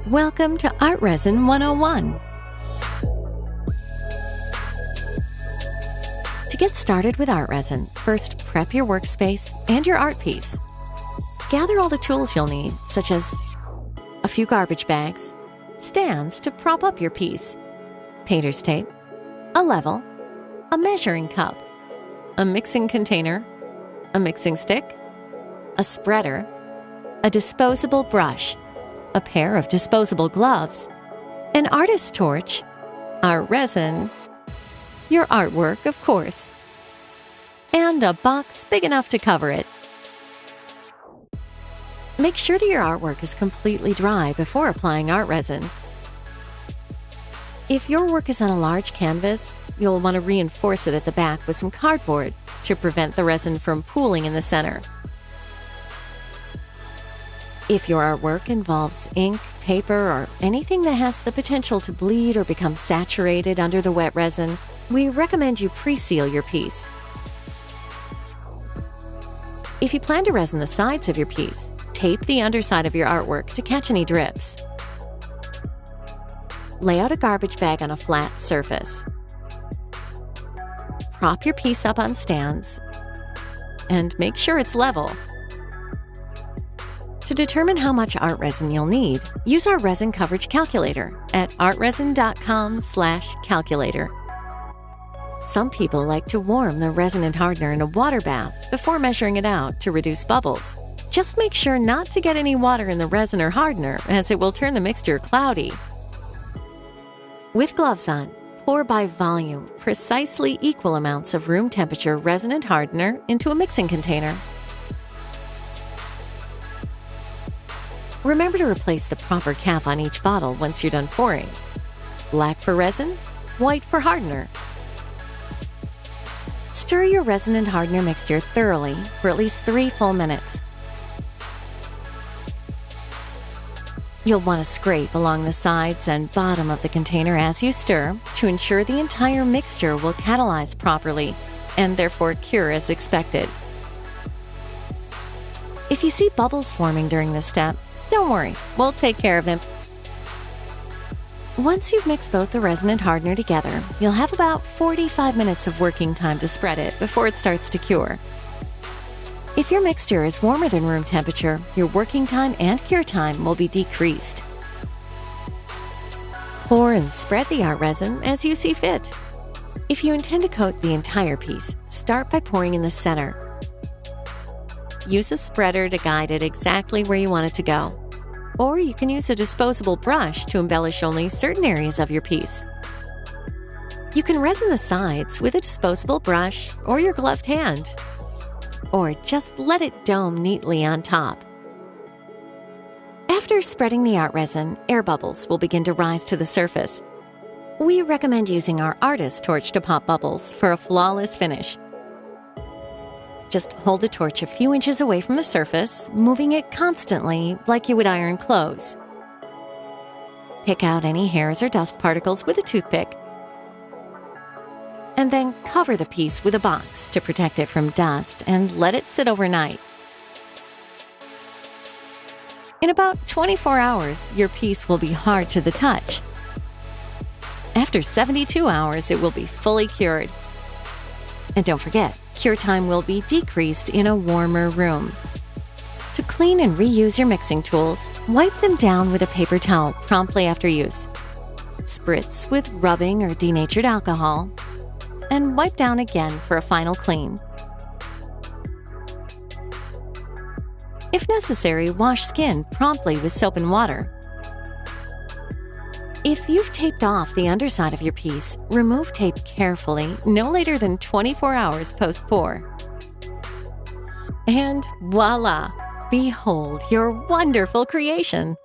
Welcome to ArtResin 101. To get started with ArtResin, first prep your workspace and your art piece. Gather all the tools you'll need, such as a few garbage bags, stands to prop up your piece, painter's tape, a level, a measuring cup, a mixing container, a mixing stick, a spreader, a disposable brush, a pair of disposable gloves, an artist's torch, ArtResin, your artwork, of course, and a box big enough to cover it. Make sure that your artwork is completely dry before applying ArtResin. If your work is on a large canvas, you'll want to reinforce it at the back with some cardboard to prevent the resin from pooling in the center. If your artwork involves ink, paper, or anything that has the potential to bleed or become saturated under the wet resin, we recommend you pre-seal your piece. If you plan to resin the sides of your piece, tape the underside of your artwork to catch any drips. Lay out a garbage bag on a flat surface. Prop your piece up on stands and make sure it's level. To determine how much ArtResin you'll need, use our resin coverage calculator at artresin.com/calculator. Some people like to warm the resin and hardener in a water bath before measuring it out to reduce bubbles. Just make sure not to get any water in the resin or hardener, as it will turn the mixture cloudy. With gloves on, pour by volume precisely equal amounts of room temperature resin and hardener into a mixing container. Remember to replace the proper cap on each bottle once you're done pouring. Black for resin, white for hardener. Stir your resin and hardener mixture thoroughly for at least 3 full minutes. You'll want to scrape along the sides and bottom of the container as you stir to ensure the entire mixture will catalyze properly and therefore cure as expected. If you see bubbles forming during this step, don't worry, we'll take care of them. Once you've mixed both the resin and hardener together, you'll have about 45 minutes of working time to spread it before it starts to cure. If your mixture is warmer than room temperature, your working time and cure time will be decreased. Pour and spread the ArtResin as you see fit. If you intend to coat the entire piece, start by pouring in the center. Use a spreader to guide it exactly where you want it to go. Or you can use a disposable brush to embellish only certain areas of your piece. You can resin the sides with a disposable brush or your gloved hand. Or just let it dome neatly on top. After spreading the ArtResin, air bubbles will begin to rise to the surface. We recommend using our artist's torch to pop bubbles for a flawless finish. Just hold the torch a few inches away from the surface, moving it constantly like you would iron clothes. Pick out any hairs or dust particles with a toothpick. And then cover the piece with a box to protect it from dust and let it sit overnight. In about 24 hours, your piece will be hard to the touch. After 72 hours, it will be fully cured. And don't forget, cure time will be decreased in a warmer room. To clean and reuse your mixing tools, wipe them down with a paper towel promptly after use. Spritz with rubbing or denatured alcohol, and wipe down again for a final clean. If necessary, wash skin promptly with soap and water. If you've taped off the underside of your piece, remove tape carefully no later than 24 hours post-pour. And voila! Behold your wonderful creation!